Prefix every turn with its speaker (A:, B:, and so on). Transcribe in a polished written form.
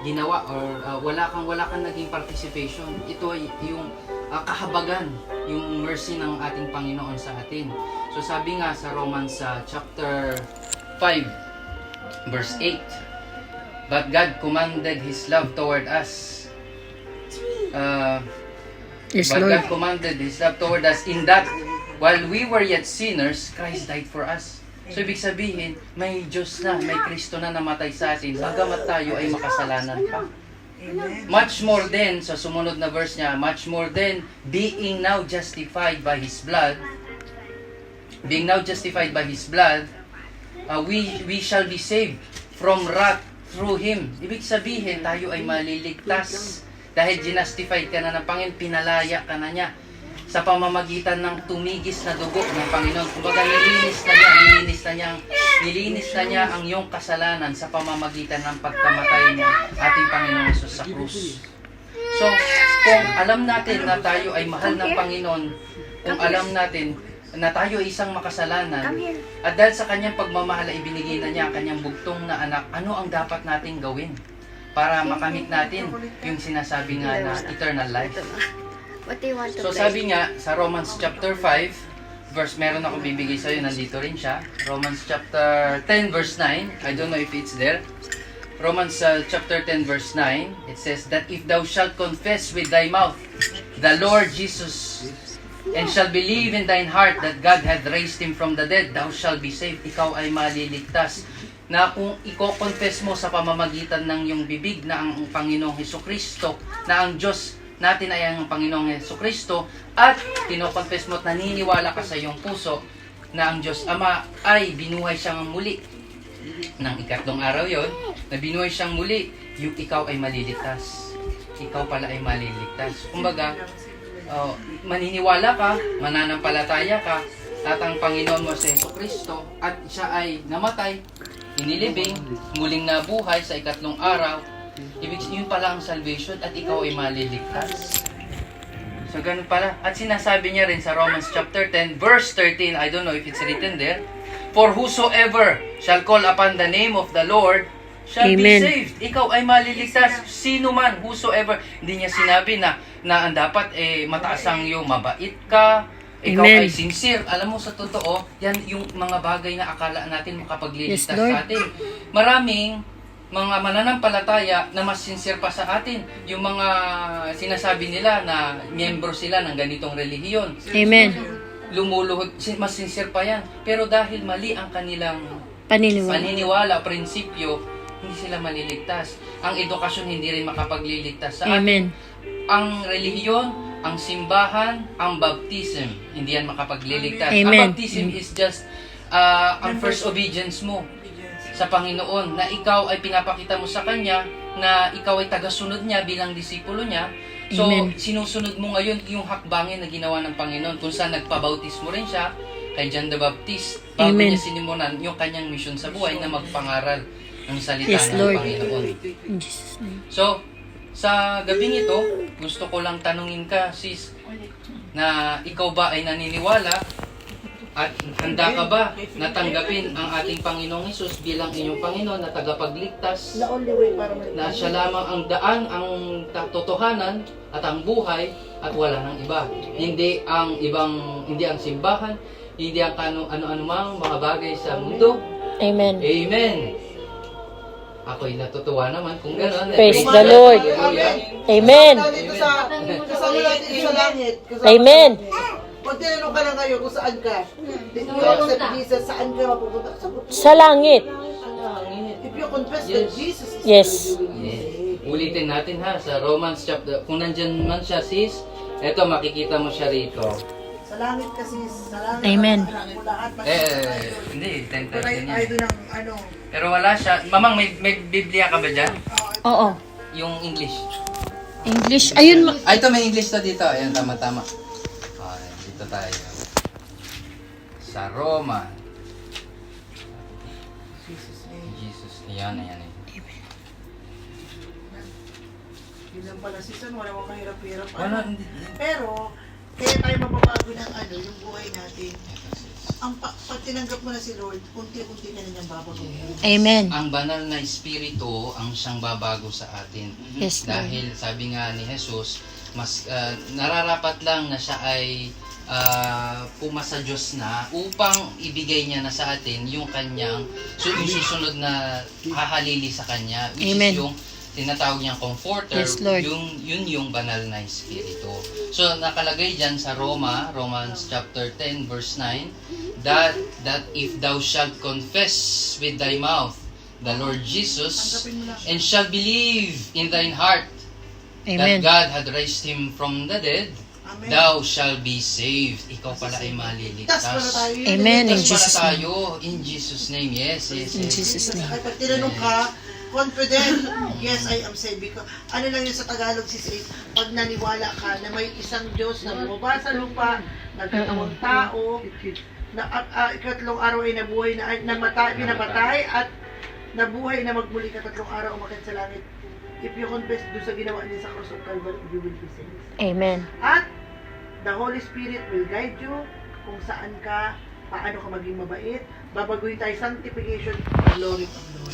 A: ginawa or wala kang naging participation. Ito ay yung kahabagan, yung mercy ng ating Panginoon sa atin. So sabi nga sa Romans chapter 5 verse 8, but God commanded His love toward us.
B: Yes,
A: But
B: Lord.
A: God commanded His love toward us in that while we were yet sinners, Christ died for us. So ibig sabihin, may Diyos na, may Kristo na namatay sa atin, bagamat tayo ay makasalanan pa. Much more than, sa sumunod na verse niya, much more than being now justified by His blood, we shall be saved from wrath through Him. Ibig sabihin, tayo ay maliligtas dahil ginustified ka na ng Panginoon, pinalaya ka na niya sa pamamagitan ng tumigis na dugo ng Panginoon. Kumbaga, nilinis na niya ang iyong kasalanan sa pamamagitan ng pagkamatay ng ating Panginoon Jesus sa krus. So, kung alam natin na tayo ay mahal ng Panginoon, kung alam natin na tayo ay isang makasalanan, at dahil sa kanyang pagmamahal ay ibinigay na niya ang kanyang bugtong na anak, ano ang dapat nating gawin para makamit natin yung sinasabi nga na eternal life?
C: What do you want to
A: So
C: play?
A: sabi nga sa Romans chapter 5 verse, meron ako bibigay sa iyo, nandito rin siya. Romans chapter 10 verse 9. I don't know if it's there. Romans chapter 10 verse 9. It says that if thou shalt confess with thy mouth the Lord Jesus and shall believe in thine heart that God hath raised Him from the dead, thou shalt be saved. Ikaw ay maliligtas. Na kung i-confess mo sa pamamagitan ng iyong bibig na ang Panginoong Hesukristo, na ang Diyos natin ay ang Panginoong Hesukristo, at kino-confess mo at naniniwala ka sa iyong puso na ang Diyos Ama ay binuhay siyang muli ng ikatlong araw yon, na binuhay siyang muli, yung ikaw ay maliligtas. Ikaw pala ay maliligtas. Kumbaga, maniniwala ka, mananampalataya ka, at ang Panginoon mo sa Hesukristo, at siya ay namatay, inilibing, muling nabuhay sa ikatlong araw. Ibig yun pala ang salvation, at ikaw ay maliligtas. So ganun pala. At sinasabi niya rin sa Romans chapter 10 verse 13, I don't know if it's written there, for whosoever shall call upon the name of the Lord shall be
B: Amen.
A: saved. Ikaw ay maliligtas. Sino man, whosoever. Hindi niya sinabi na ang dapat mataas ang iyong mabait ka, ikaw
B: Amen.
A: ay sincere. Alam mo, sa totoo, yan yung mga bagay na akala natin makapagliligtas
B: Yes, Lord.
A: sa atin. Maraming mga mananampalataya na mas sincere pa sa atin. Yung mga sinasabi nila na miyembro sila ng ganitong relihiyon.
B: Amen.
A: Lumuluhod, mas sincere pa yan. Pero dahil mali ang kanilang
B: Paniniwala.
A: paniniwala, prinsipyo, hindi sila maliligtas. Ang edukasyon hindi rin makapagliligtas sa atin.
B: Amen.
A: Ang relihiyon, ang simbahan, ang baptism, hindi yan makapagliligtas.
B: Amen.
A: Ang baptism is just ang first obedience mo sa Panginoon, na ikaw ay pinapakita mo sa Kanya na ikaw ay tagasunod niya bilang disipulo niya. So,
B: Amen.
A: sinusunod mo ngayon yung hakbangin na ginawa ng Panginoon, kung saan nagpabautismo rin siya kay John the Baptist bago
B: Amen.
A: niya sinimulan yung kanyang mission sa buhay na magpangaral ng salita
B: Yes,
A: ng
B: Lord.
A: Panginoon.
B: In Jesus' name.
A: So, sa gabing ito, gusto ko lang tanungin ka, sis, na ikaw ba ay naniniwala at handa ka ba na tanggapin ang ating Panginoong Hesus bilang inyong Panginoon na tagapagligtas, na siya lamang ang daan, ang totohanan at ang buhay, at wala nang iba. Hindi ang simbahan, hindi ang ano-ano mang mga bagay sa mundo.
B: Amen.
A: Amen. Ako'y natutuwa naman kung gano'n.
B: Praise the Lord. Amen.
D: Kasama natin sa langit.
B: Amen.
D: Pag tinanong ka na ngayon kung saan ka, if you accept Jesus, saan ka mapupunta?
B: Sa langit.
D: If you confess that Jesus is
B: Yes.
D: the Lord, you will be saved.
A: Ulitin natin ha, sa Romans chapter, kung nandyan man siya sis, eto makikita mo siya rito.
D: Sa langit kasi, sa langit.
B: Amen.
D: Mo lahat.
A: Hindi,
D: Pero
A: tentative
D: ay
A: yan.
D: doon ang ano.
A: Pero wala siya. Mamang, may Biblia ka ba dyan?
B: Oo.
A: Yung English.
B: English. Ayun.
A: Ay, ito may English to dito. Ayan, tama-tama. Okay, dito tayo. Sa Roma.
D: Jesus name.
A: Jesus, ayan.
D: Yun lang pala season, wala mo kahirap-hirap.
A: Wala, hindi.
D: Pero, kaya tayo mababago ng ano, yung buhay natin. pag tinanggap mo na si Lord, unti-unti ka na niyang babaguhin.
B: Amen.
A: Ang banal na espiritu ang siyang babago sa atin.
B: Yes, Lord.
A: Dahil sabi nga ni Jesus, mas nararapat lang na siya ay pumasa Diyos na upang ibigay niya na sa atin yung kanyang yung susunod na hahalili sa kanya, which
B: Amen.
A: is yung tinatawag niyang comforter,
B: Yes, Lord.
A: yun yung banal na espiritu. So nakalagay diyan sa Romans chapter 10 verse 9, that if thou shalt confess with thy mouth the Lord Jesus and shall believe in thine heart
B: Amen.
A: that God had raised him from the dead,
D: Amen.
A: thou shall be saved. Ikaw pala ay maliligtas.
D: Tas pala tayo.
B: Amen. In
A: Ligtas pala
B: Jesus' name.
A: tayo. In Jesus' name. Yes, yes,
B: In
A: yes.
B: Jesus' name.
D: Ay, pag tinanong ka, confident, yes, I am saved. Because, ano lang yun sa Tagalog, sis Ace, pag naniwala ka na may isang Diyos na bumaba sa lupa, nagkatawang tao, na ikatlong araw ay nabuhay na pinapatay at nabuhay na magmuli ka tatlong araw umakyat sa langit. If you confess doon sa ginawa niya sa cross of Calvary, you will be saved.
B: Amen.
D: At the Holy Spirit will guide you kung saan ka, paano ka maging mabait. Babaguhin tayo, sanctification, glory of glory.